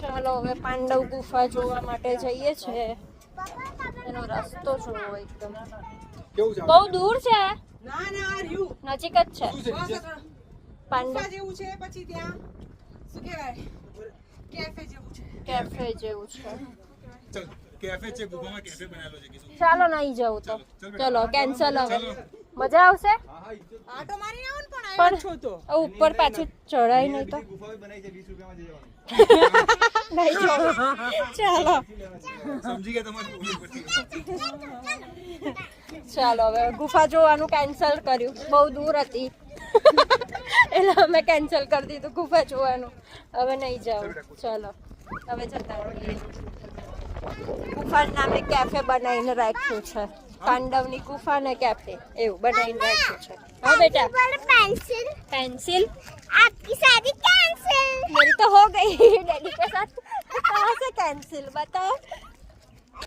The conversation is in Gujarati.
ચાલો હવે પાંડવ ગુફા જોવા માટે જઈએ છે. એનો રસ્તો જોવો એકદમ બહુ દૂર છે. ના ના રહ્યું નજીક જ છે. પાંડવ જેવું છે પછી ત્યાં શું કહેવાય કેફે જેવું છે. કેફે જેવું છે. चल कैफे છે ગુફામાં કેફે બનાવેલો છે કિશોર ચાલો નહીં જવું તો ચલો કેન્સલ હવે. મજા આવશે આટો મારી આવો ને પણ પણ આવ્યો છો તો ઉપર પાછું ચડાય નહીં તો ગુફા બનાવી છે 20 રૂપિયામાં જવાનું નહીં જવું. ચાલો સમજી ગયા તમારી ઉંમર પરથી ચાલો હવે ગુફા જોવાનું કેન્સલ કર્યું. બહુ દૂર હતી એટલે અમે કેન્સલ કરી દીધું ગુફા જોવાનું. હવે નહીં જાવ. ચાલો હવે જતા રહીએ. ગુફાનું નામે કેફે બનાવીને રાખ્યું છે. પાંડવની ગુફા ને કેફે એવું બનાવીને રાખ્યું છે. હા બેટા पेंसिल पेंसिल आपकी शादी कैंसिल मेरी तो हो गई डैडी के साथ. कहाँ से कैंसिल बताओ.